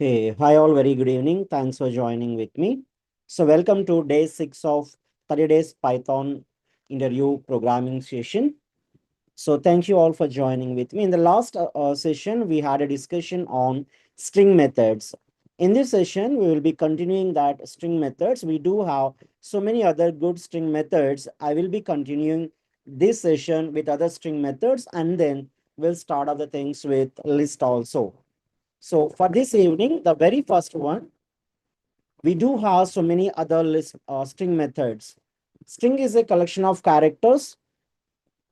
Hey, hi all, very good evening. Thanks for joining with me. So welcome to day 6 of 30 days Python interview programming session. So thank you all for joining with me. In the last session, we had a discussion on string methods. In this session, we will be continuing that string methods. We do have so many other good string methods. I will be continuing this session with other string methods, and then we'll start other things with list also. So for this evening, the very first one, we do have so many other list string methods. String is a collection of characters,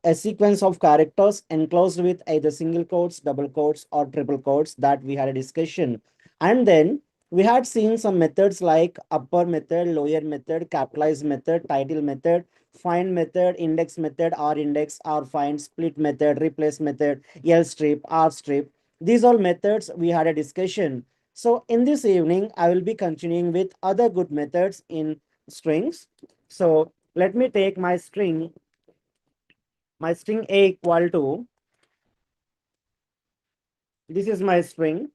a sequence of characters enclosed with either single quotes, double quotes, or triple quotes that we had a discussion. And then we had seen some methods like upper method, lower method, capitalized method, title method, find method, index method, r index, r find, split method, replace method, l strip, r strip. These all methods we had a discussion. So in this evening, I will be continuing with other good methods in strings. So let me take my string a equal to, this is my string.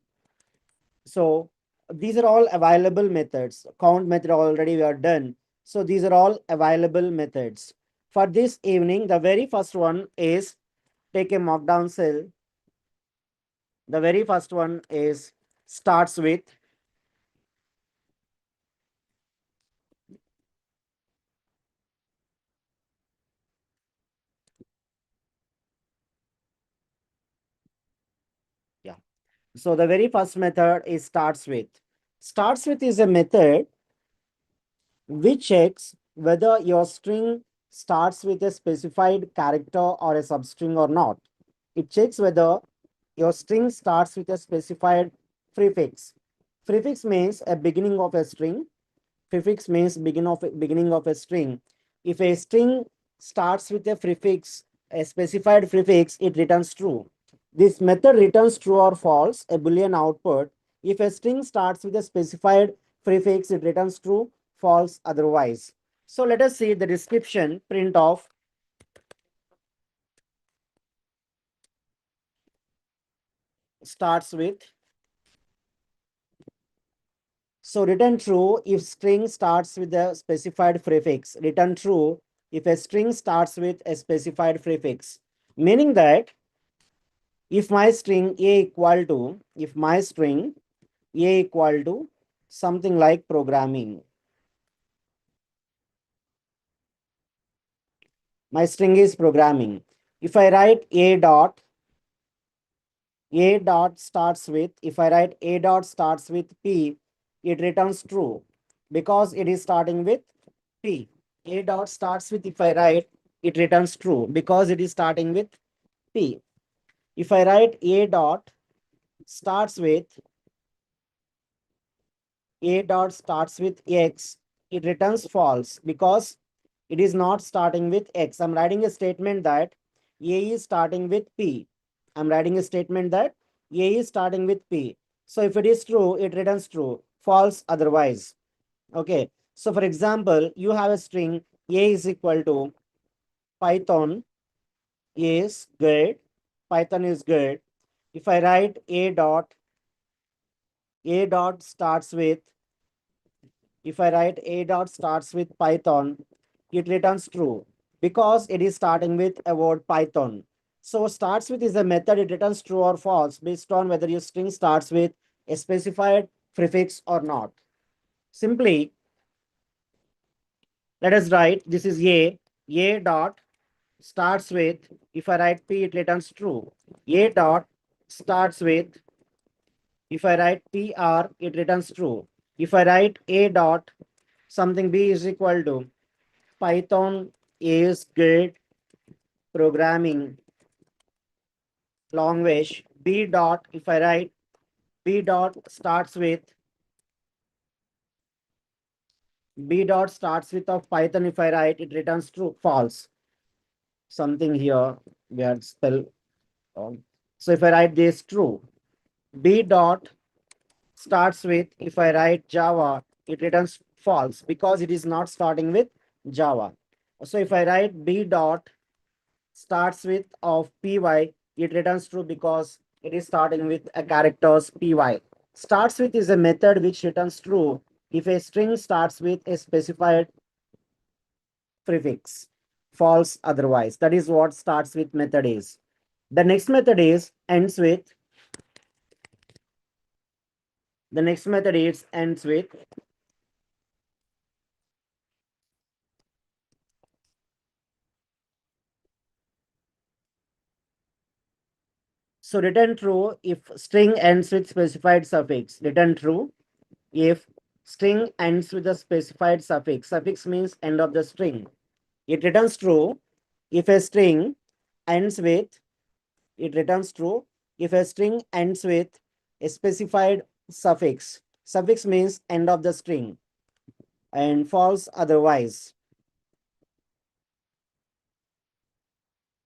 So these are all available methods. Count method already we are done. So these are all available methods. For this evening, the very first one is take a markdown cell. The very first one is starts with, yeah. So the very first method is starts with. Starts with is a method which checks whether your string starts with a specified character or a substring or not. It checks whether your string starts with a specified prefix. Prefix means a beginning of a string. Prefix means beginning of a string. If a string starts with a prefix, a specified prefix, it returns true. This method returns true or false, a Boolean output. If a string starts with a specified prefix, it returns true, false, otherwise. So let us see the description print of starts with. So return true if string starts with a specified prefix. Return true if a string starts with a specified prefix. Meaning that if my string a equal to, if my string a equal to something like programming. My string is programming. If I write a dot starts with, if I write a dot starts with p, it returns true because it is starting with p. A dot starts with, if I write, it returns true because it is starting with p. If I write a dot starts with, a dot starts with x, it returns false because it is not starting with x. I'm writing a statement that a is starting with p. I'm writing a statement that a is starting with p. So if it is true, it returns true, false otherwise. Okay. So for example, you have a string a is equal to Python is good. Python is good. If I write a dot starts with, if I write a dot starts with Python, it returns true because it is starting with a word Python. So starts with is a method, it returns true or false based on whether your string starts with a specified prefix or not. Simply, let us write this is a dot starts with, if I write p, it returns true. A dot starts with, if I write pr, it returns true. If I write a dot, something b is equal to Python is good programming language. B dot, if I write B dot starts with, B dot starts with of Python, if I write, it returns true, false. Something here we had spell wrong. So if I write this true, B dot starts with, if I write Java, it returns false because it is not starting with Java. So if I write B dot starts with of py, it returns true because it is starting with a characters py. Starts with is a method which returns true if a string starts with a specified prefix, false otherwise. That is what starts with method is. The next method is ends with. The next method is ends with. So return true if string ends with specified suffix. Return true if string ends with a specified suffix. Suffix means end of the string. It returns true if a string ends with. It returns true if a string ends with a specified suffix. Suffix means end of the string, and false otherwise.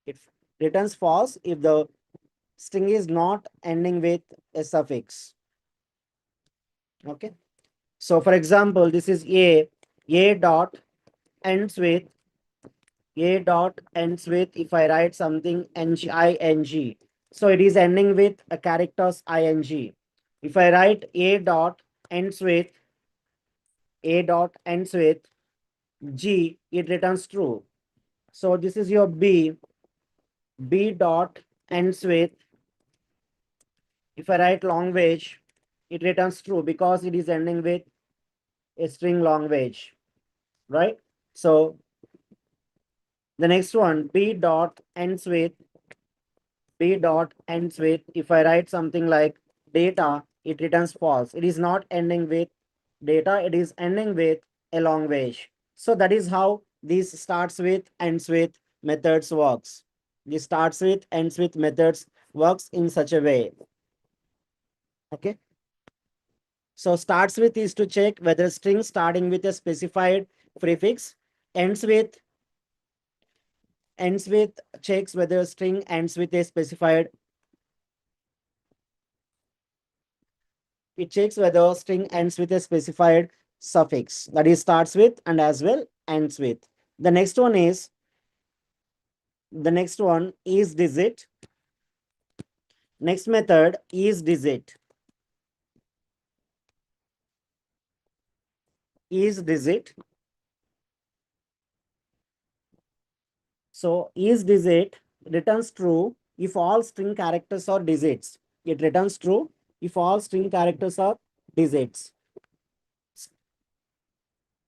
It returns false if the string is not ending with a suffix. Okay. So for example, this is a dot ends with if I write something ing. So it is ending with a characters ing. If I write ends with a dot ends with g, it returns true. So this is your b dot ends with, if I write language, it returns true because it is ending with a string language, right? So the next one, b dot ends with, if I write something like data, it returns false. It is not ending with data, it is ending with a language. So that is how this starts with, ends with methods works. This starts with, ends with methods works in such a way. Okay. So starts with is to check whether string starting with a specified prefix, ends with checks whether string ends with a specified. It checks whether string ends with a specified suffix, that is starts with and as well ends with. The next one is digit. Next method is digit. Is digit. So is digit returns true if all string characters are digits. It returns true if all string characters are digits.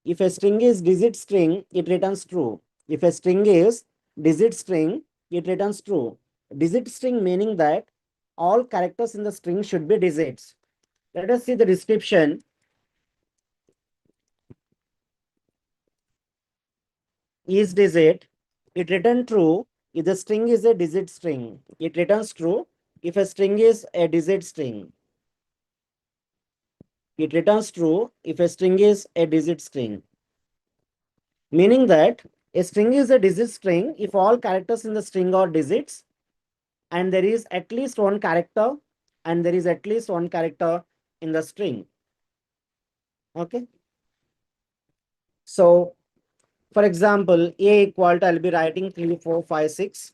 If a string is digit string, it returns true. If a string is digit string, it returns true. Digit string meaning that all characters in the string should be digits. Let us see the description. Is digit, it returns true if the string is a digit string. It returns true if a string is a digit string. It returns true if a string is a digit string. Meaning that a string is a digit string if all characters in the string are digits and there is at least one character in the string. Okay. So for example, a equal to, I'll be writing 3, 4, 5, 6.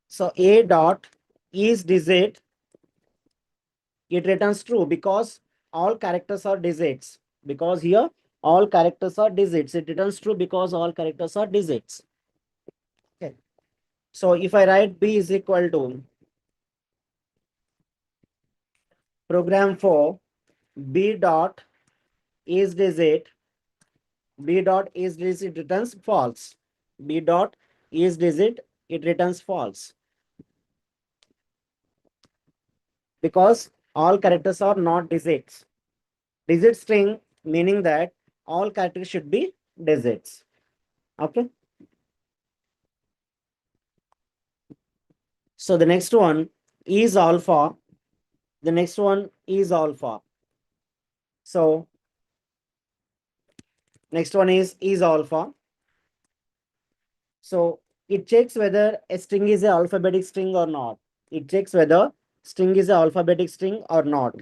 So a dot is digit, it returns true because all characters are digits. Because here all characters are digits, it returns true because all characters are digits. Okay. So if I write b is equal to program for b dot is digit, b dot is digit returns false. B dot is digit, it returns false because all characters are not digits. Digit string meaning that all characters should be digits. Okay. So the next one is alpha. The next one is alpha. So next one is alpha. So it checks whether a string is an alphabetic string or not. It checks whether string is an alphabetic string or not.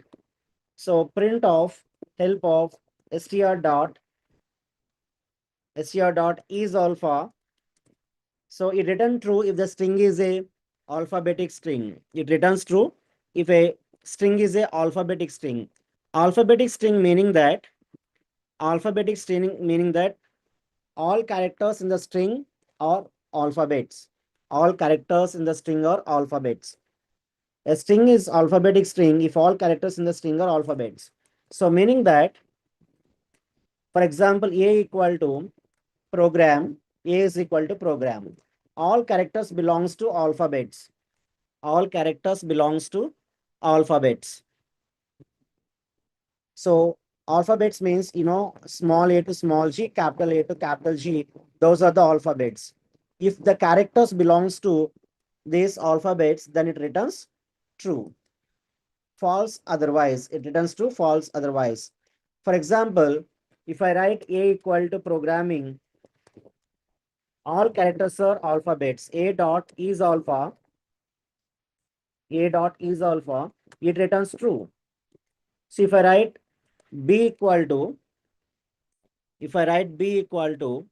So print of help of str dot is alpha. So it returns true if the string is a alphabetic string. It returns true if a string is a alphabetic string. Alphabetic string meaning that all characters in the string are alphabets. All characters in the string are alphabets. A string is alphabetic string if all characters in the string are alphabets. So meaning that, for example, A equal to program, A is equal to program. All characters belongs to alphabets. All characters belongs to alphabets. So alphabets means, small a to small g, capital A to capital G. Those are the alphabets. If the characters belongs to these alphabets, then it returns true. False otherwise, it returns true, false otherwise. For example, if I write A equal to programming, all characters are alphabets. A dot is alpha. A dot is alpha. It returns true. So if I write B equal to, if I write B equal to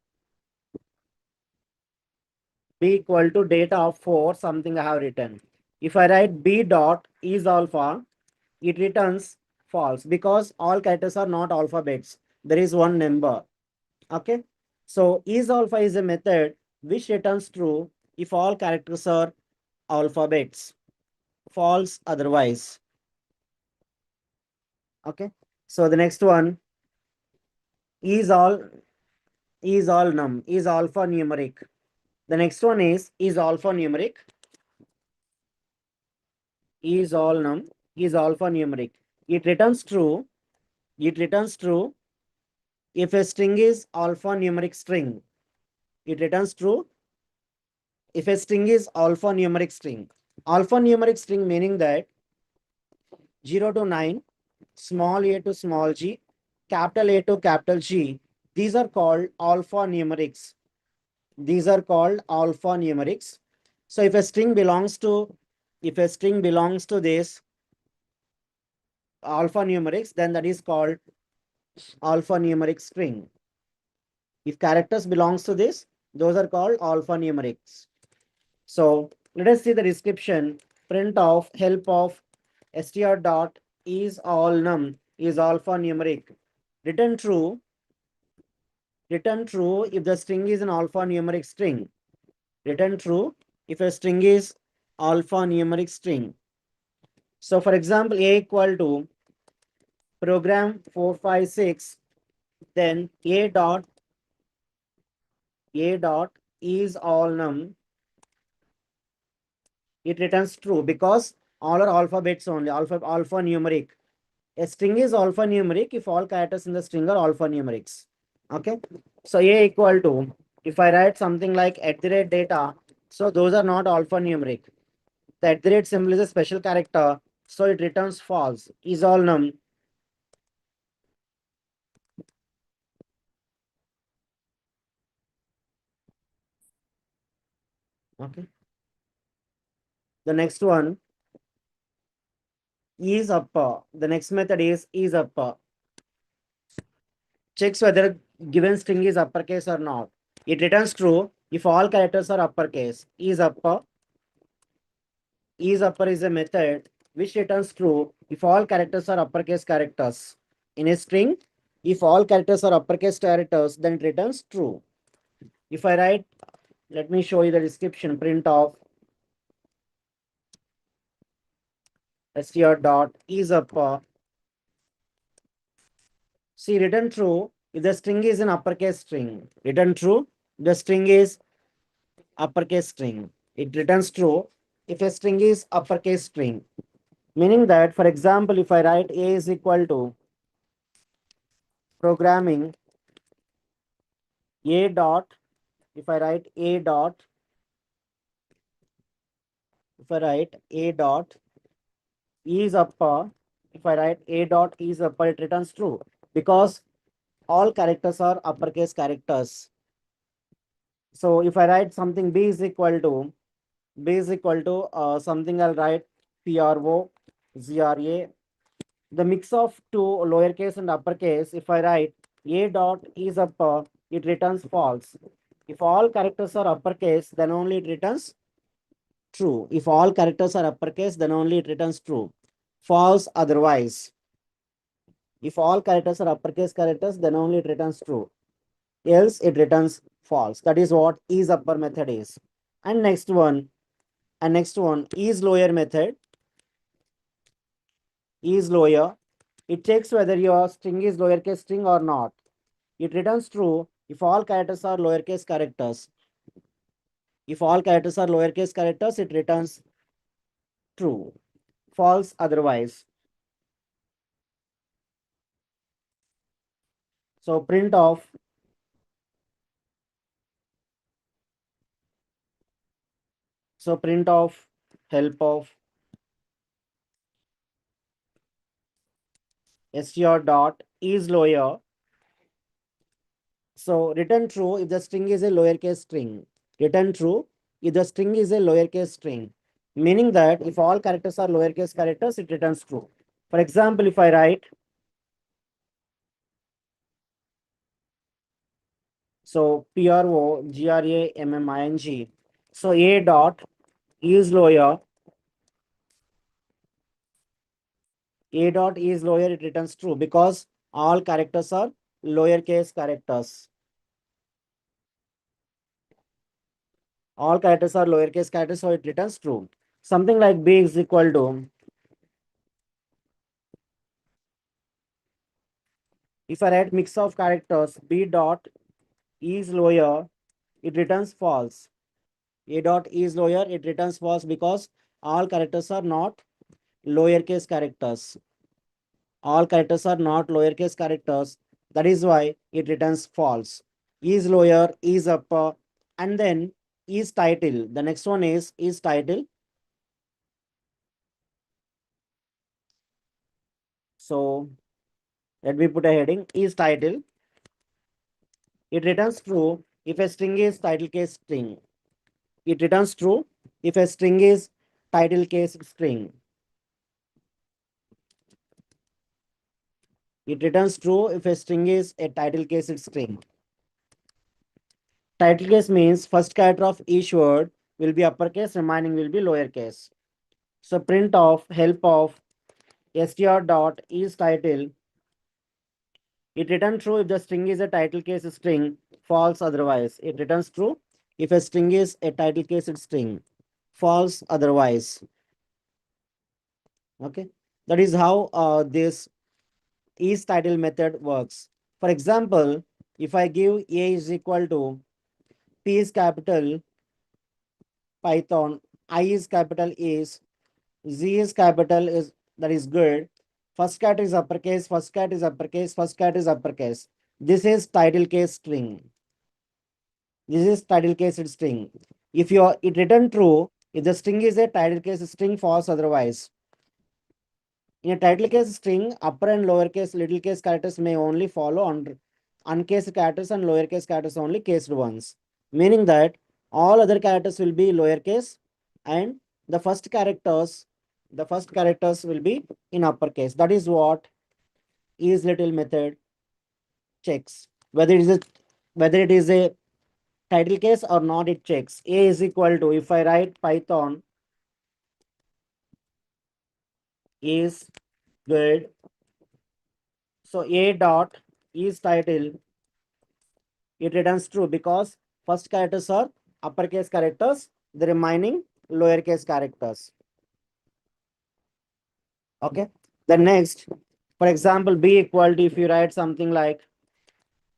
data of 4, something I have written. If I write B dot is alpha, it returns false because all characters are not alphabets. There is one number. Okay. So is alpha is a method which returns true if all characters are alphabets. False otherwise. Okay. So the next one is all num is alphanumeric. The next one is alphanumeric. Is all num is alphanumeric. It returns true. It returns true if a string is alphanumeric string. It returns true if a string is alphanumeric string. Alphanumeric string meaning that 0 to 9, small a to small g, capital A to capital G. These are called alphanumerics. These are called alphanumerics. So if a string belongs to this alphanumerics, then that is called alphanumeric string. If characters belongs to this, those are called alphanumerics. So let us see the description. Print of help of str dot is all num is alphanumeric. Return true. Return true if the string is an alphanumeric string. Return true if a string is alphanumeric string. So for example, A equal to program 456, then A dot is all num. It returns true because all are alphabets only, alphanumeric. A string is alphanumeric if all characters in the string are alphanumerics. Okay. So A equal to, if I write something like @data, so those are not alphanumeric. The symbol is a special character, so it returns false. Is all num. Okay. The next one is upper. The next method is upper. Checks whether given string is uppercase or not. It returns true if all characters are uppercase. Is upper is a method which returns true if all characters are uppercase characters. In a string, if all characters are uppercase characters, then it returns true. If I write, let me show you the description. Print of str dot is upper. See, return true if the string is an uppercase string. Return true, the string is uppercase string. It returns true if a string is uppercase string. Meaning that, for example, if I write A is equal to programming A dot, if I write A dot, if I write A dot is upper, if I write A dot is upper, it returns true because all characters are uppercase characters. So if I write something B is equal to something, I'll write PRO, ZRA. The mix of two lowercase and uppercase, if I write A dot is upper, it returns false. If all characters are uppercase, then only it returns true. If all characters are uppercase, then only it returns true. false otherwise. If all characters are uppercase characters, then only it returns true. Else it returns false. That is what is upper method is. And next one is lower method. Is lower. It checks whether your string is lowercase string or not. It returns true if all characters are lowercase characters. If all characters are lowercase characters, it returns true. False otherwise. So print of help of str dot is lower. So return true if the string is a lowercase string. Return true if the string is a lowercase string. Meaning that if all characters are lowercase characters, it returns true. For example, if I write, so PROGRAMMING. So A dot is lower. A dot is lower, it returns true because all characters are lowercase characters. All characters are lowercase characters, so it returns true. Something like B is equal to, if I write mix of characters, B dot is lower, it returns false. A dot is lower, it returns false because all characters are not lowercase characters. All characters are not lowercase characters. That is why it returns false. Is lower, is upper, and then is title. The next one is title. So let me put a heading, is title. It returns true if a string is title case string. It returns true if a string is title case string. It returns true if a string is a title case string. Title case means first character of each word will be uppercase, remaining will be lowercase. So print of help of str dot is title. It returns true if the string is a title case string, false otherwise. It returns true if a string is a title case string, false otherwise. Okay, that is how this is title method works. For example, if I give A is equal to P is capital Python, I is capital is, Z is capital is, that is good. First cat is uppercase, first cat is uppercase, first cat is uppercase. This is title case string. This is title case string. If it return true, if the string is a title case string, false otherwise. In a title case string, upper and lower case, little case characters may only follow on uncased characters and lower case characters only cased ones. Meaning that all other characters will be lowercase and the first characters will be in uppercase. That is what is little method checks. Whether it is a title case or not, it checks. A is equal to, if I write Python is good. So A dot is title. It returns true because first characters are uppercase characters, the remaining lowercase characters. Okay. Then next, for example, B equal to, if you write something like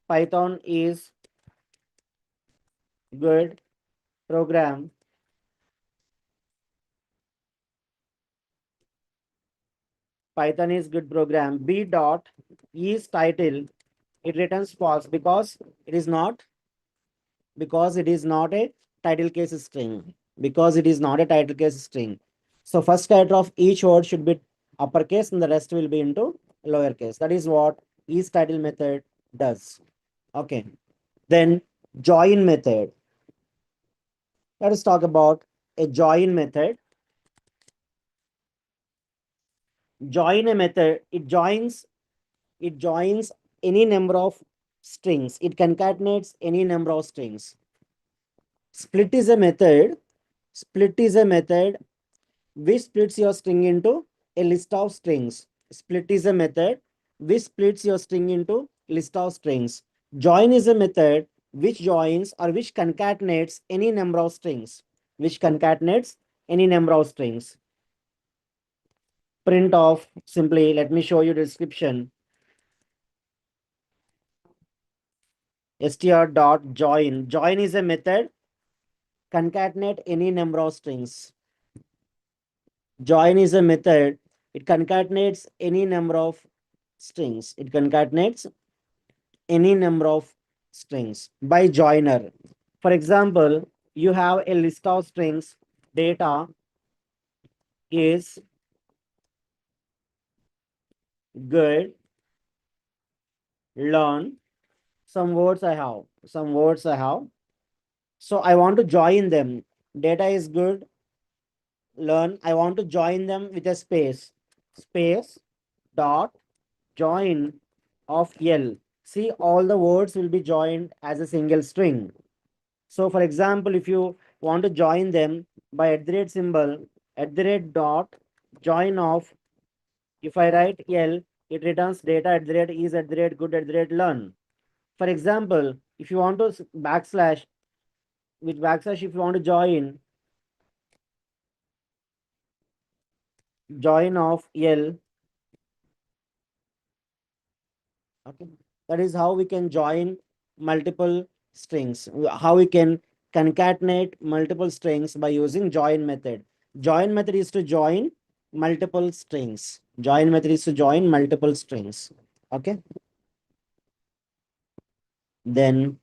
Python is good program. Python is good program. B dot is title. It returns false because it is not a title case string. Because it is not a title case string. So first character of each word should be uppercase and the rest will be into lowercase. That is what is title method does. Okay. Then join method. Let us talk about a join method. Join a method, it joins any number of strings. It concatenates any number of strings. Split is a method. Split is a method which splits your string into a list of strings. Split is a method which splits your string into list of strings. Join is a method which joins or which concatenates any number of strings. Which concatenates any number of strings. Print of, simply, let me show you the description. str.join. Join is a method concatenate any number of strings. Join is a method, it concatenates any number of strings. It concatenates any number of strings by joiner. For example, you have a list of strings. Data is good, learn. Some words I have. Some words I have. So I want to join them. Data is good, learn. I want to join them with a space. Space dot join of L. See, all the words will be joined as a single string. So for example, if you want to join them by at the rate symbol, at the rate dot join of, if I write L, it returns data at the rate is at the rate good at the rate learn. For example, if you want to backslash, with backslash, if you want to join of L, okay, that is how we can join multiple strings, how we can concatenate multiple strings by using join method. Join method is to join multiple strings. Join method is to join multiple strings. Okay. Then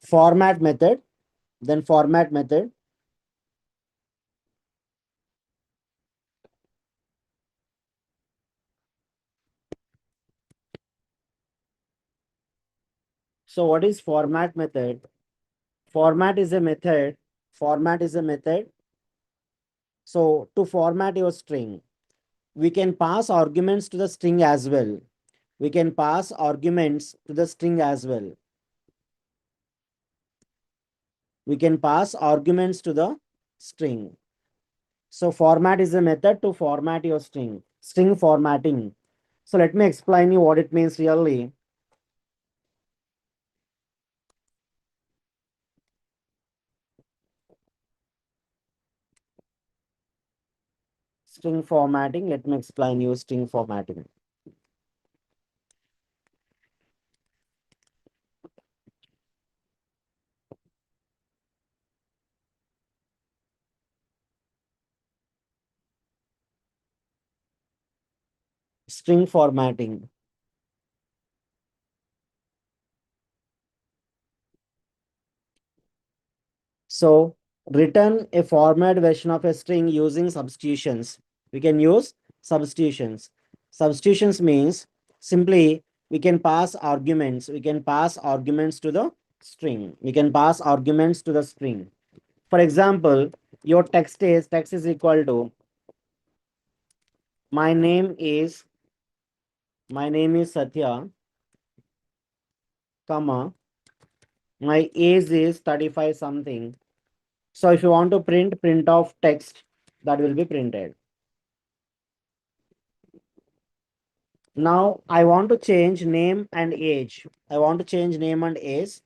format method. Then format method. So what is format method? Format is a method. Format is a method. So to format your string, we can pass arguments to the string as well. We can pass arguments to the string as well. We can pass arguments to the string. So format is a method to format your string. String formatting. So let me explain you what it means really. String formatting. Let me explain you string formatting. String formatting. So return a format version of a string using substitutions. We can use substitutions. Substitutions means simply we can pass arguments. We can pass arguments to the string. We can pass arguments to the string. For example, your text is equal to my name is Satya, comma, my age is 35 something. So if you want to print of text, that will be printed. Now I want to change name and age. I want to change name and age.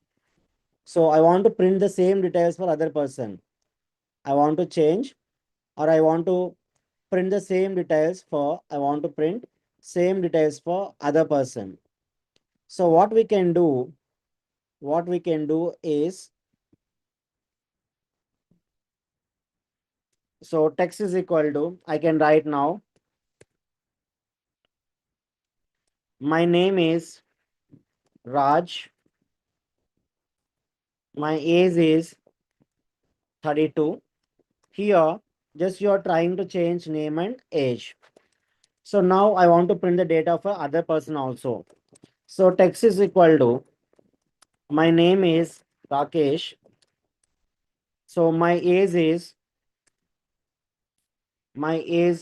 So I want to print the same details for other person. I want to change, or I want to print the same details for, I want to print same details for other person. So what we can do is, so text is equal to, I can write now, my name is Raj, my age is 32. Here, just you are trying to change name and age. So now I want to print the data for other person also. So text is equal to, my name is Rakesh. So my age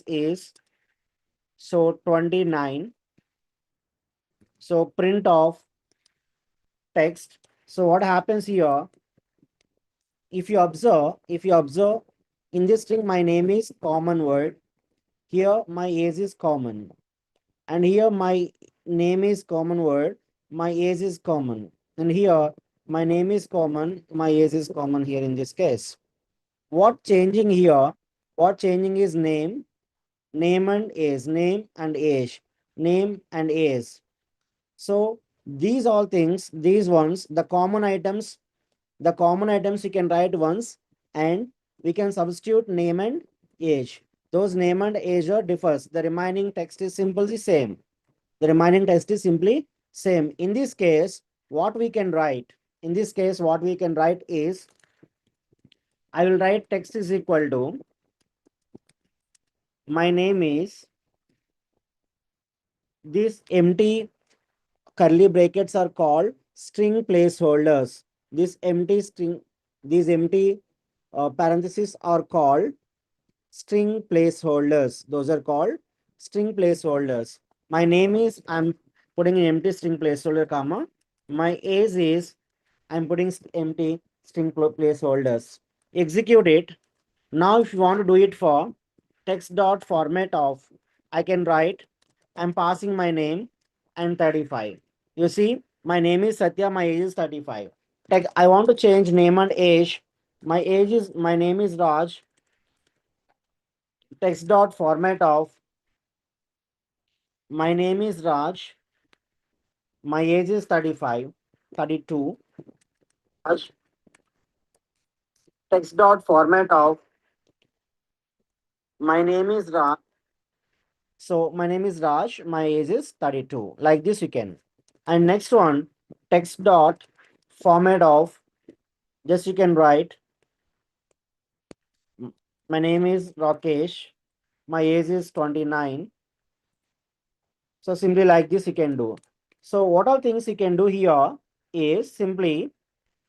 is so 29. So print of text. So what happens here? If you observe in this string, my name is common word. Here my age is common. And here my name is common word. My age is common. And here my name is common. My age is common here in this case. What changing here? What changing is name, name and age, name and age, name and age. So these all things, these ones, the common items we can write once, and we can substitute name and age. Those name and age are differs. The remaining text is simply same. The remaining text is simply same. In this case, what we can write? In this case, what we can write is, I will write text is equal to, my name is, this empty curly brackets are called string placeholders. This empty string, these empty parentheses are called string placeholders. Those are called string placeholders. My name is, I'm putting an empty string placeholder, comma. My age is, I'm putting empty string placeholders. Execute it. Now, if you want to do it for text dot format of, I can write, I'm passing my name and 35. You see, my name is Satya, my age is 35. Like, I want to change name and age. My name is Raj. Text dot format of, my name is Raj. My age is 35, 32. Raj. Text dot format of, my name is Raj. So my name is Raj. My age is 32. Like this you can. And next one, text dot format of, just you can write, my name is Rakesh. My age is 29. So simply like this you can do. So what all things you can do here is simply,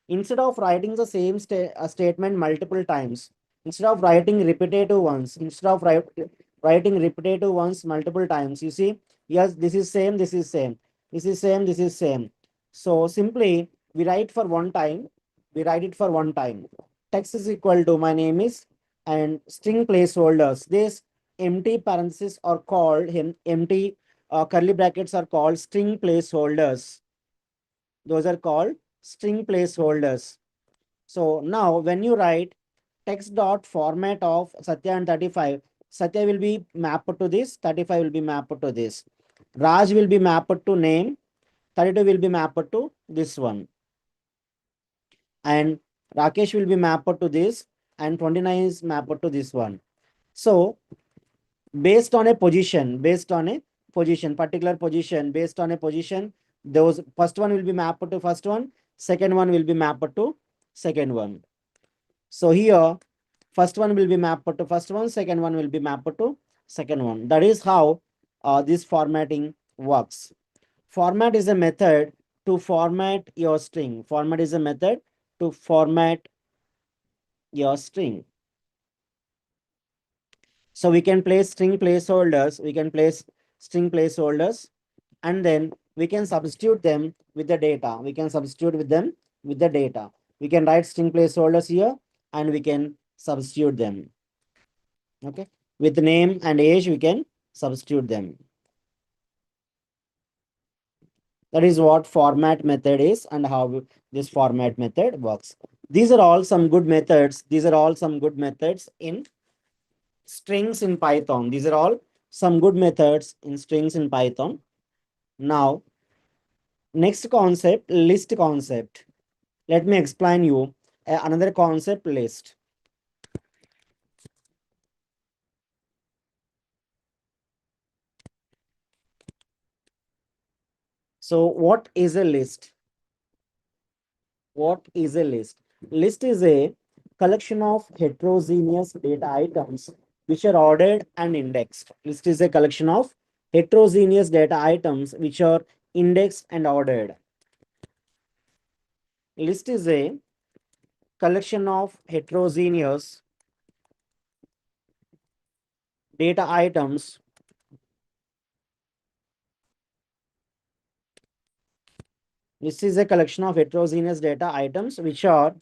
instead of writing the same statement multiple times, instead of writing repetitive ones, instead of writing repetitive ones multiple times, you see, yes, this is same, this is same, this is same, this is same. So simply we write for one time, we write it for one time. Text is equal to, my name is, and string placeholders. This empty parentheses are called empty curly brackets are called string placeholders. Those are called string placeholders. So now when you write text dot format of Satya and 35, Satya will be mapped to this, 35 will be mapped to this. Raj will be mapped to name, 32 will be mapped to this one. And Rakesh will be mapped to this, and 29 is mapped to this one. So based on a position, particular position, based on a position, those first one will be mapped to first one, second one will be mapped to second one. So here, first one will be mapped to first one, second one will be mapped to second one. That is how this formatting works. Format is a method to format your string. Format is a method to format your string. So we can place string placeholders, and then we can substitute them with the data. We can substitute with them with the data. We can write string placeholders here and we can substitute them. Okay. With name and age, we can substitute them. That is what format method is and how this format method works. These are all some good methods. These are all some good methods in strings in Python. These are all some good methods in strings in Python. Now, next concept, list concept. Let me explain you another concept, list. So what is a list? What is a list? List is a collection of heterogeneous data items which are ordered and indexed. List is a collection of heterogeneous data items which are indexed and ordered. List is a collection of heterogeneous data items This is a collection of heterogeneous data items which are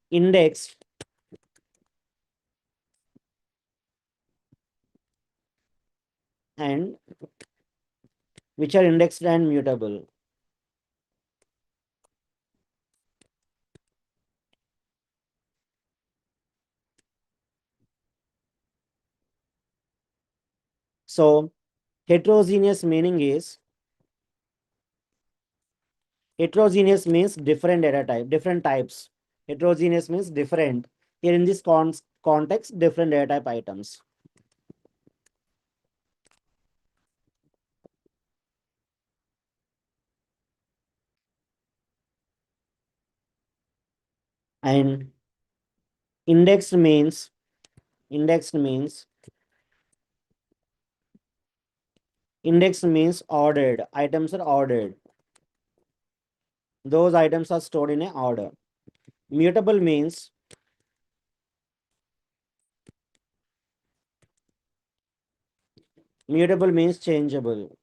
indexed and which are indexed and mutable. So heterogeneous meaning is heterogeneous means different data type, different types. Heterogeneous means different. Here in this context, different data type items. And indexed means indexed means indexed means ordered. Items are ordered. Those items are stored in an order. Mutable means changeable.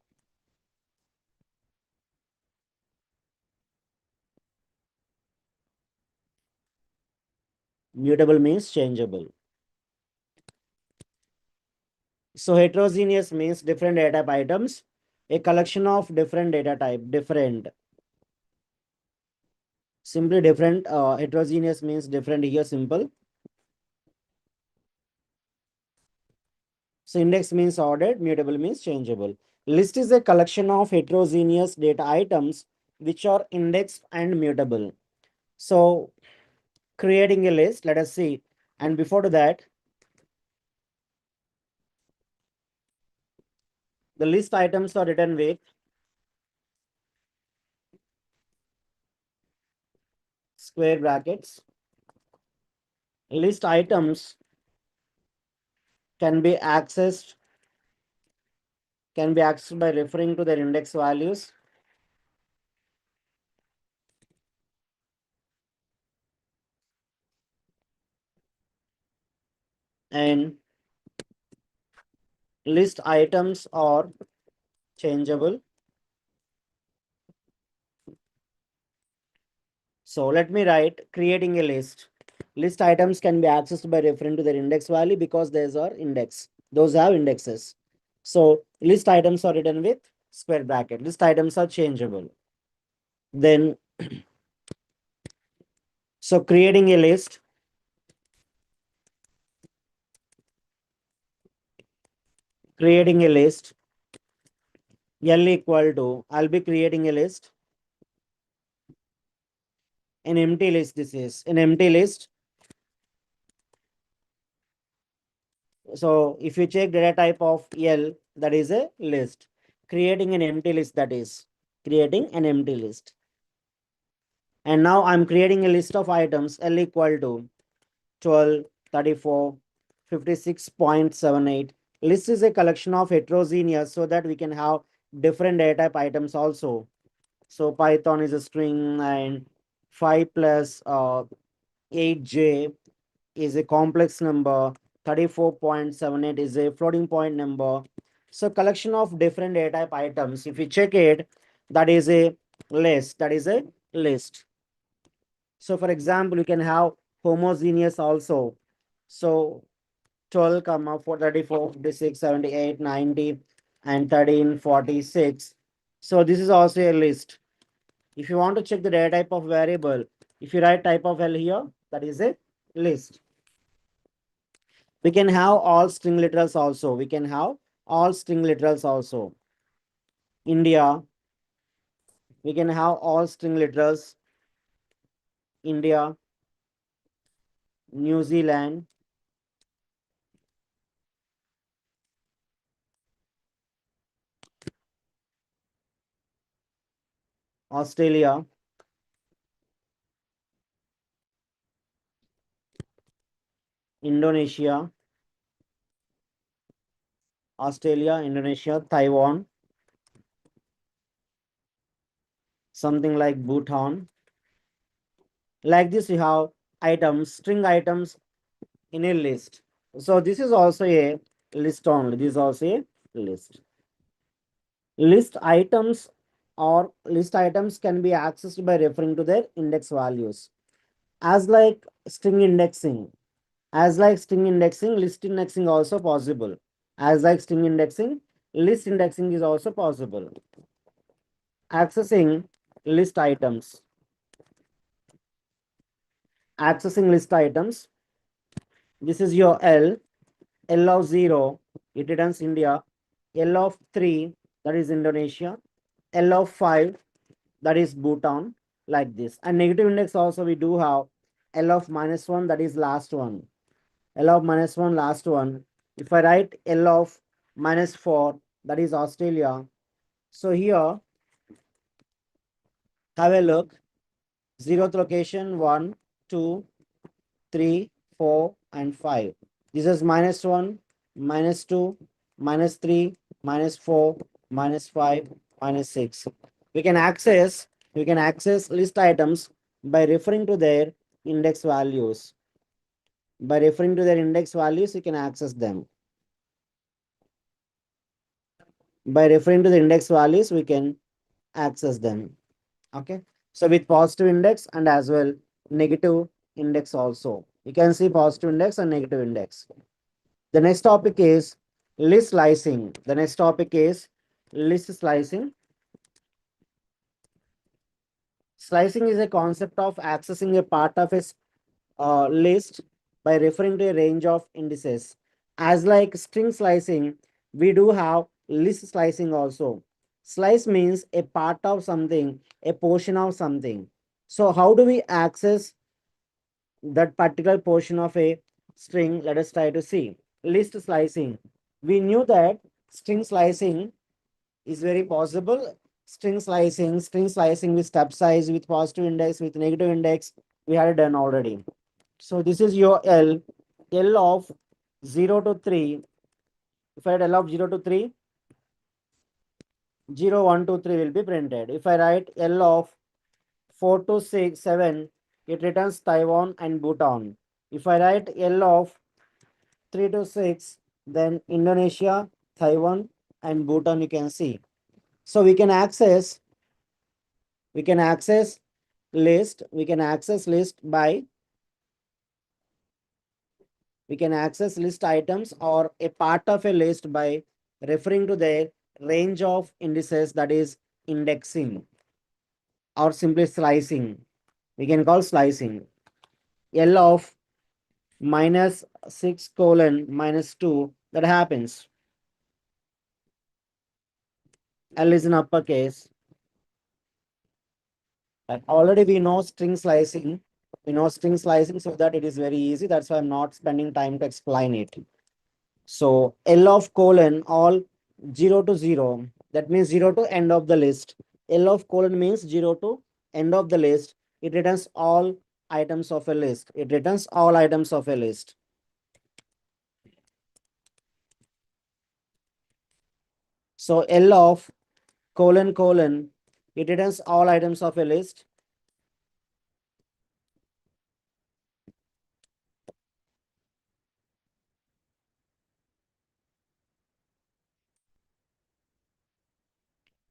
Mutable means changeable. So heterogeneous means different data type items, a collection of different data type, different. Simply different. Heterogeneous means different here, simple. So index means ordered, mutable means changeable. List is a collection of heterogeneous data items which are indexed and mutable. So creating a list, let us see. And before that, the list items are written with square brackets. List items can be accessed by referring to their index values. And list items are changeable. So let me write creating a list. List items can be accessed by referring to their index value because those are index. Those have indexes. So list items are written with square bracket. List items are changeable. Then, so creating a list. Creating a list. L equal to, I'll be creating a list. An empty list, this is an empty list. So if you check data type of L, that is a list. Creating an empty list, that is creating an empty list. And now I'm creating a list of items L equal to 12, 34, 56.78. List is a collection of heterogeneous so that we can have different data type items also. So Python is a string and 5 plus 8j is a complex number. 34.78 is a floating point number. So collection of different data type items. If you check it, that is a list. That is a list. So for example, you can have homogeneous also. So 12, 4, 34, 56, 78, 90, and 13, 46. So this is also a list. If you want to check the data type of variable, if you write type of L here, that is a list. We can have all string literals also. We can have all string literals also. India, we can have all string literals. India, New Zealand, Australia, Indonesia, Indonesia, Taiwan, something like Bhutan. Like this, you have items, string items in a list. So this is also a list only. This is also a list. List items or list items can be accessed by referring to their index values. As like string indexing, list indexing also possible. As like string indexing, list indexing is also possible. Accessing list items. Accessing list items. This is your L. L of 0, it returns India. L of 3, that is Indonesia. L of 5, that is Bhutan, like this. And negative index also we do have L of -1, that is last one. L of -1, last one. If I write L of -4, that is Australia. So here, have a look. Zeroth location 1, 2, 3, 4, and 5. This is -1, -2, -3, -4, -5, -6. We can access list items by referring to their index values. By referring to their index values, you can access them. By referring to the index values, we can access them. Okay. So with positive index and as well negative index also. You can see positive index and negative index. The next topic is list slicing. The next topic is list slicing. Slicing is a concept of accessing a part of a list by referring to a range of indices. As like string slicing, we do have list slicing also. Slice means a part of something, a portion of something. So how do we access that particular portion of a string? Let us try to see. List slicing. We knew that string slicing is very possible. String slicing with step size, with positive index, with negative index, we had done already. So this is your L of 0 to 3. If I had L of 0 to 3, 0, 1, 2, 3 will be printed. If I write L of 4 to 6, 7, it returns Taiwan and Bhutan. If I write L of 3 to 6, then Indonesia, Taiwan, and Bhutan you can see. So we can access list, we can access list by, we can access list items or a part of a list by referring to their range of indices, that is indexing, or simply slicing. We can call slicing. L of -6 colon -2, that happens. L is in uppercase. And already we know string slicing. We know string slicing, so that it is very easy. That's why I'm not spending time to explain it. So L of colon all 0 to 0. That means 0 to end of the list. L of colon means 0 to end of the list. It returns all items of a list. It returns all items of a list. So L of colon, it returns all items of a list.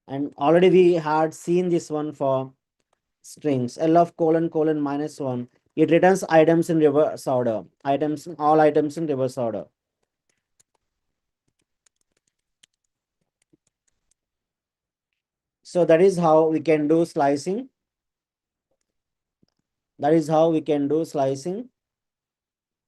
And already we had seen this one for strings. L of colon -1. It returns items in reverse order. All items in reverse order. So that is how we can do slicing. That is how we can do slicing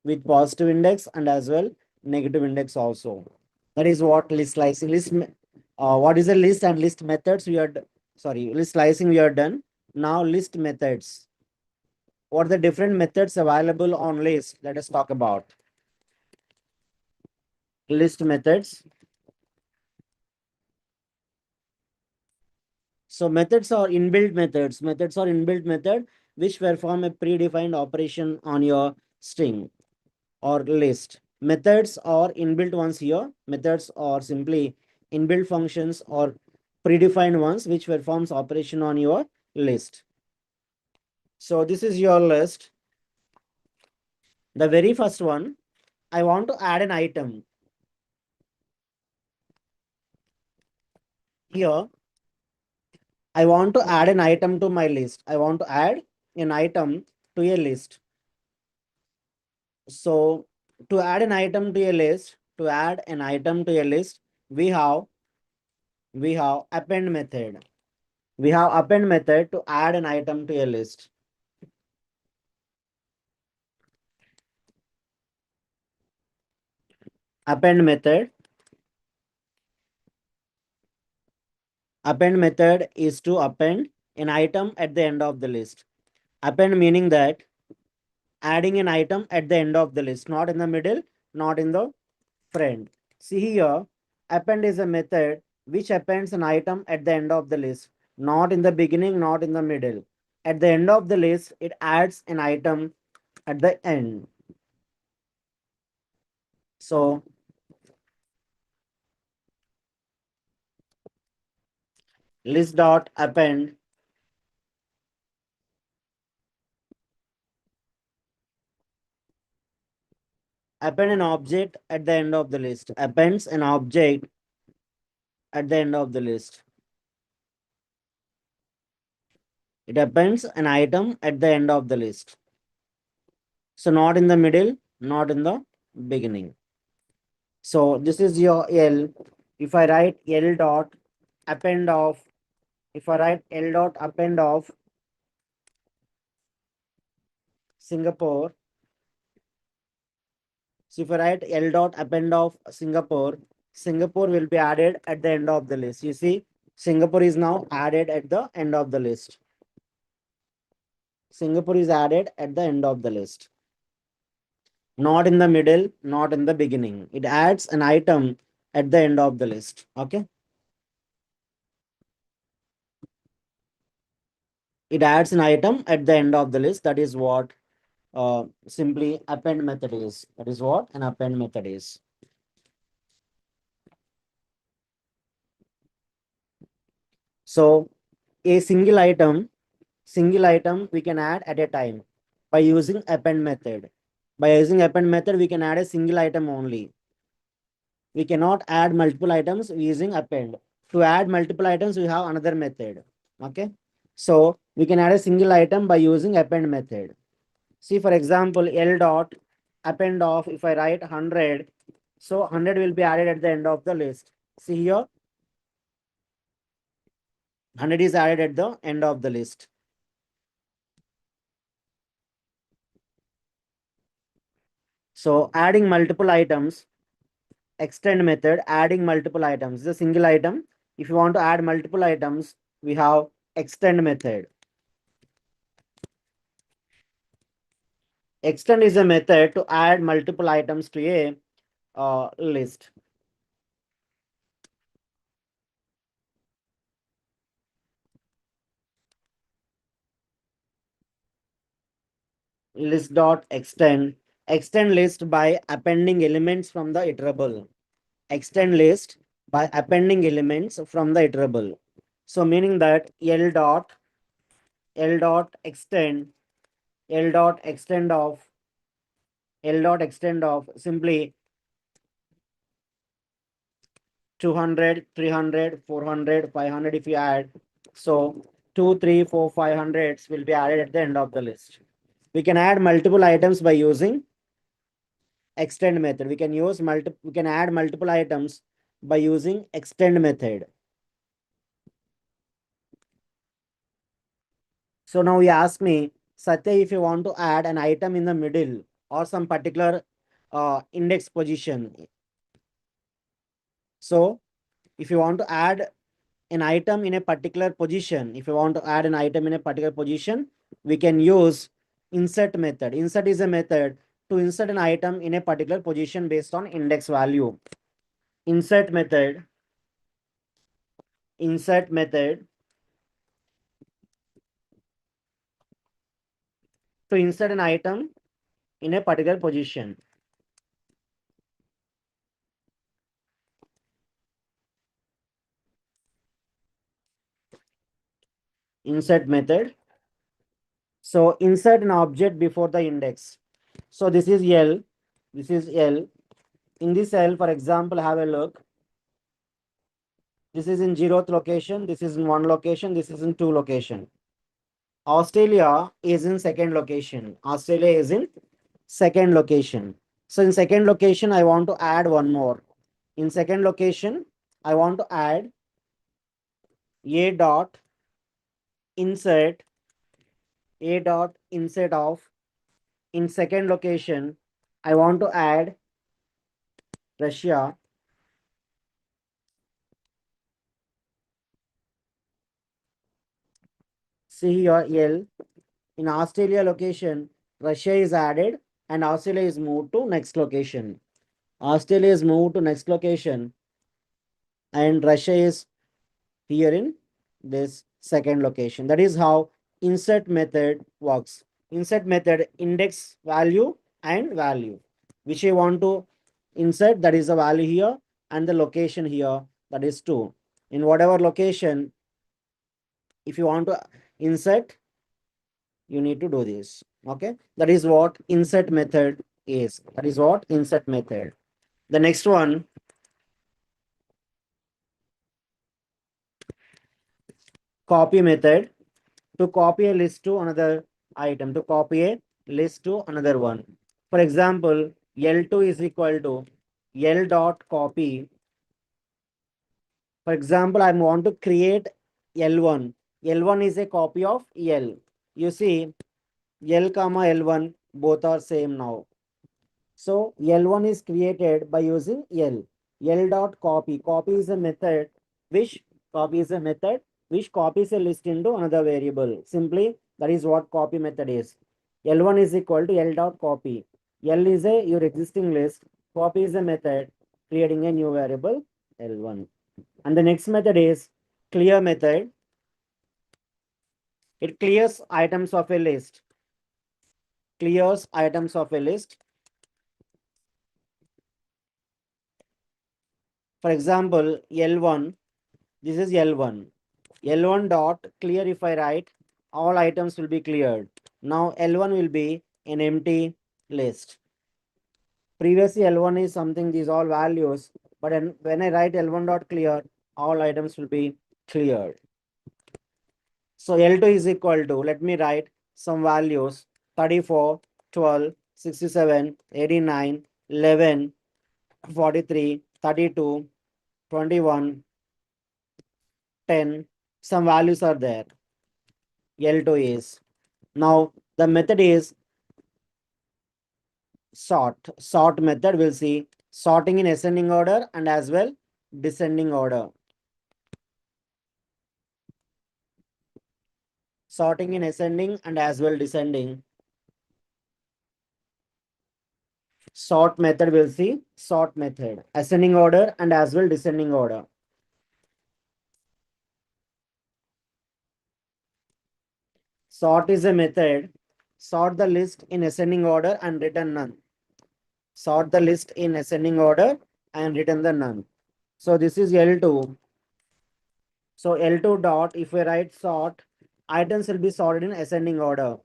with positive index and as well negative index also. That is what list slicing. What is a list and list methods we are sorry, list slicing we are done. Now list methods. What are the different methods available on list? Let us talk about list methods. So methods are inbuilt methods. Methods are inbuilt method which perform a predefined operation on your string or list. Methods are inbuilt ones here. Methods are simply inbuilt functions or predefined ones which performs operation on your list. So this is your list. The very first one, I want to add an item. Here, I want to add an item to my list. I want to add an item to a list. So to add an item to a list, we have we have append method. We have append method to add an item to a list. Append method. Append method is to append an item at the end of the list. Append meaning that adding an item at the end of the list, not in the middle, not in the front. See here, append is a method which appends an item at the end of the list, not in the beginning, not in the middle. At the end of the list, it adds an item at the end. So list dot append append an object at the end of the list. Appends an object at the end of the list. It appends an item at the end of the list. So not in the middle, not in the beginning. So this is your L. If I write L dot append of, if I write L dot append of Singapore, so if I write L dot append of Singapore, Singapore will be added at the end of the list. You see, Singapore is now added at the end of the list. Singapore is added at the end of the list. Not in the middle, not in the beginning. It adds an item at the end of the list. Okay. It adds an item at the end of the list. That is what simply append method is. That is what an append method is. So a single item we can add at a time by using append method. By using append method, we can add a single item only. We cannot add multiple items using append. To add multiple items, we have another method. Okay. So we can add a single item by using append method. See, for example, L dot append of, if I write 100, so 100 will be added at the end of the list. See here, 100 is added at the end of the list. So adding multiple items, extend method, adding multiple items is a single item. If you want to add multiple items, we have extend method. Extend is a method to add multiple items to a list. List dot extend. Extend list by appending elements from the iterable. Extend list by appending elements from the iterable. So meaning that L dot extend, L dot extend of, L dot extend of simply 200, 300, 400, 500 if you add. So 2, 3, 4, 500s will be added at the end of the list. We can add multiple items by using extend method. We can use we can add multiple items by using extend method. So now you ask me, Satya, if you want to add an item in the middle or some particular index position. So if you want to add an item in a particular position, if you want to add an item in a particular position, we can use insert method. Insert is a method to insert an item in a particular position based on index value. Insert method, insert method to insert an item in a particular position. Insert method. So insert an object before the index. So this is L. This is L. In this L, for example, have a look. This is in 0th location. This is in 1 location. This is in 2 location. Australia is in 2nd location. Australia is in 2nd location. So in 2nd location, I want to add one more. In 2nd location, I want to add A dot insert, A dot insert of, in second location, I want to add Russia. See here L. In Australia location, Russia is added and Australia is moved to next location. Australia is moved to next location and Russia is here in this second location. That is how insert method works. Insert method index value and value, which I want to insert, that is the value here, and the location here, that is 2. In whatever location, if you want to insert, you need to do this. Okay, that is what insert method is. That is what insert method. The next one, copy method. To copy a list to another item, to copy a list to another one. For example, L2 is equal to L dot copy. For example, I want to create L1. L1 is a copy of L. You see, L comma L1 both are same now. So L1 is created by using L. L dot copy. Copy is a method which copies a list into another variable. Simply, that is what copy method is. L1 is equal to L dot copy. L is your existing list. Copy is a method creating a new variable L1. And the next method is clear method. It clears items of a list. Clears items of a list. For example, L1, this is L1. L1 dot clear, if I write, all items will be cleared. Now L1 will be an empty list. Previously L1 is something, these all values, but when I write L1 dot clear, all items will be cleared. So L2 is equal to, let me write some values, 34, 12, 67, 89, 11, 43, 32, 21, 10. Some values are there. L2 is. Now the method is sort. Sort method will see sorting in ascending order and as well descending order. Sorting in ascending and as well descending. Sort method will see sort method, ascending order and as well descending order. Sort is a method. Sort the list in ascending order and return none. Sort the list in ascending order and return the none. So this is L2. So L2 dot, if we write sort, items will be sorted in ascending order.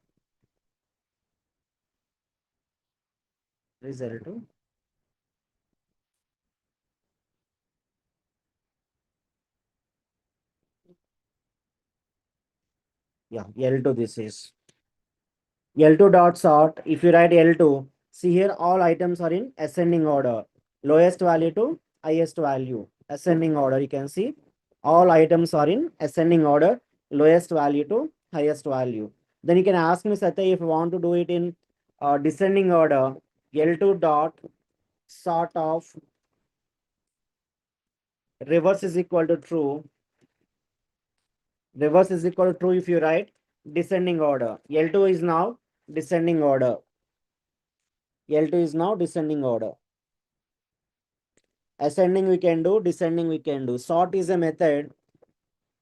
This is L2. Yeah, L2 this is. L2 dot sort, if you write L2, see here all items are in ascending order. Lowest value to highest value. Ascending order, you can see. All items are in ascending order. Lowest value to highest value. Then you can ask me, Satya, if you want to do it in descending order, L2 dot sort of reverse is equal to true. Reverse is equal to true if you write descending order. L2 is now descending order. L2 is now descending order. Ascending we can do, descending we can do. Sort is a method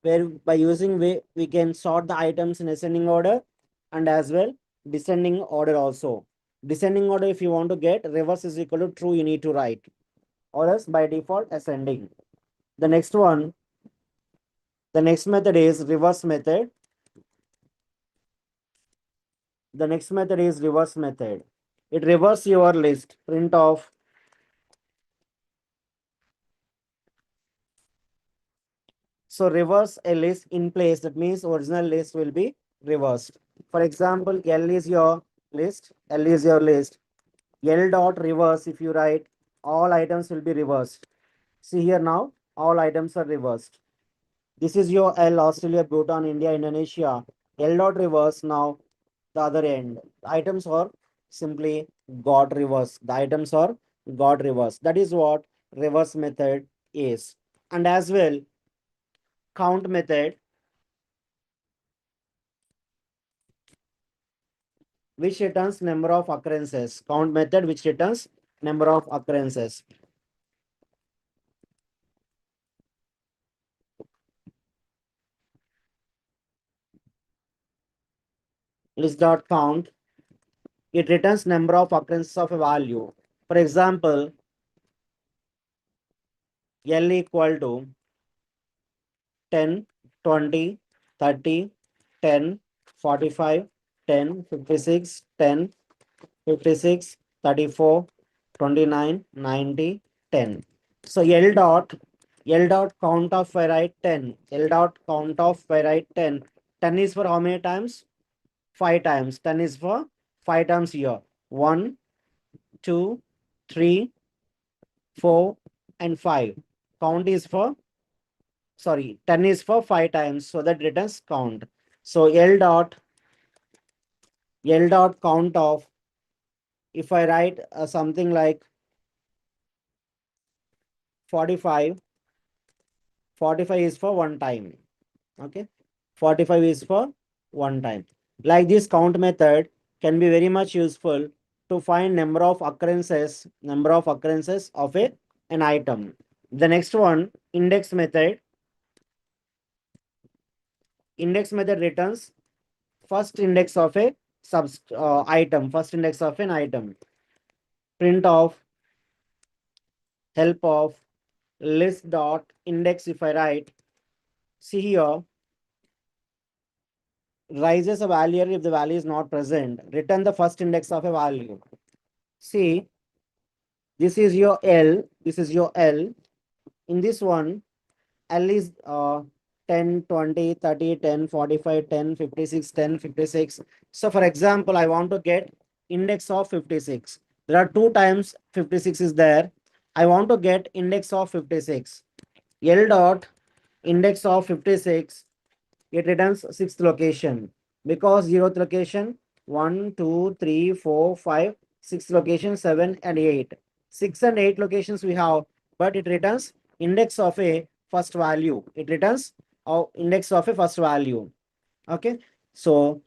where by using we can sort the items in ascending order and as well descending order also. Descending order, if you want to get reverse is equal to true, you need to write, or else by default ascending. The next one, the next method is reverse method. The next method is reverse method. It reverse your list, print of. So reverse a list in place, that means original list will be reversed. For example, L is your list, L is your list. L dot reverse, if you write, all items will be reversed. See here now, all items are reversed. This is your L, Australia, Bhutan, India, Indonesia. L dot reverse now the other end. The items are simply got reverse. The items are got reverse. That is what reverse method is. And as well, count method, which returns number of occurrences. Count method which returns number of occurrences. List dot count. It returns number of occurrences of a value. For example, L equal to 10, 20, 30, 10, 45, 10, 56, 10, 56, 34, 29, 90, 10. So L dot count of I write 10. L dot count of I write 10. 10 is for how many times? 5 times. 10 is for 5 times here. 1, 2, 3, 4, and 5. Count is for, sorry, 10 is for 5 times. So that returns count. So L dot count of, if I write something like 45, 45 is for one time. Okay. 45 is for one time. Like this count method can be very much useful to find number of occurrences of an item. The next one, index method. Index method returns first index of a item, first index of an item. Print of help of list dot index, if I write, see here, rises a value if the value is not present. Return the first index of a value. See, this is your L, this is your L. In this one, L is 10, 20, 30, 10, 45, 10, 56, 10, 56. So for example, I want to get index of 56. There are 2 times 56 is there. I want to get index of 56. L dot index of 56, it returns 6th location, because 0th location 1, 2, 3, 4, 5, 6th location 7 and 8. 6 and 8 locations we have, but it returns index of a first value. It returns index of a first value. Okay. So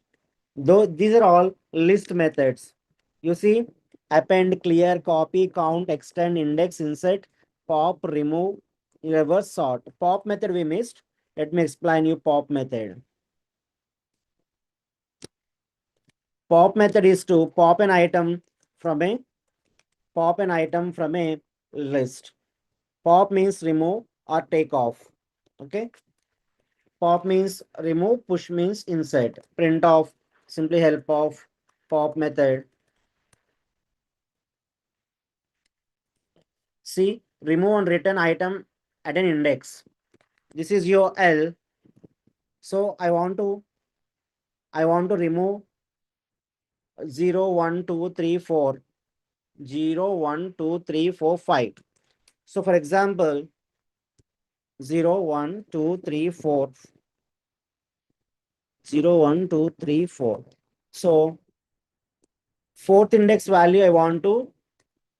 though these are all list methods. You see, append, clear, copy, count, extend, index, insert, pop, remove, reverse sort. Pop method we missed. Let me explain you pop method. Pop method is to from a pop an item from a list. Pop means remove or take off. Okay. Pop means remove, push means insert. Print off, simply help of pop method. See, remove and return item at an index. This is your L. So I want to remove 0, 1, 2, 3, 4. 0, 1, 2, 3, 4, 5. So for example, 0, 1, 2, 3, 4. 0, 1, 2, 3, 4. So fourth index value I want to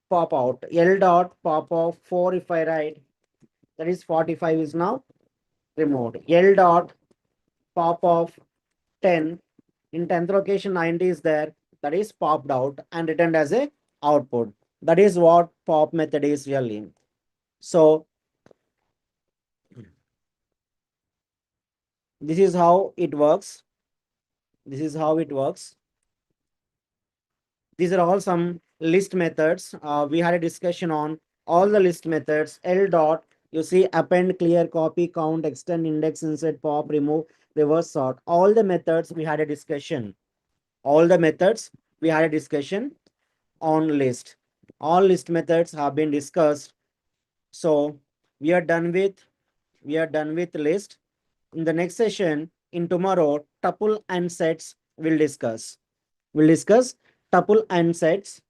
pop out. L dot pop of 4, if I write, that is 45 is now removed. L dot pop of 10, in 10th location 90 is there, that is popped out and returned as a output. That is what pop method is really. So this is how it works. This is how it works. These are all some list methods. We had a discussion on all the list methods. L dot, you see, append, clear, copy, count, extend, index, insert, pop, remove, reverse sort. All the methods we had a discussion. All the methods we had a discussion on list. All list methods have been discussed. So we are done with list. In the next session, in tomorrow, tuple and sets will discuss. We'll discuss tuple and sets.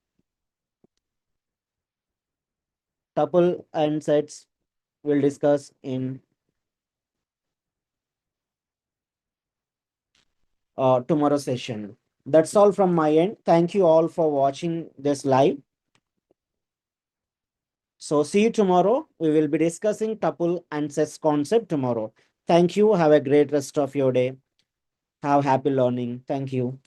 Tuple and sets we'll discuss in tomorrow session. That's all from my end. Thank you all for watching this live. So see you tomorrow. We will be discussing tuple and sets concept tomorrow. Thank you. Have a great rest of your day. Have happy learning. Thank you.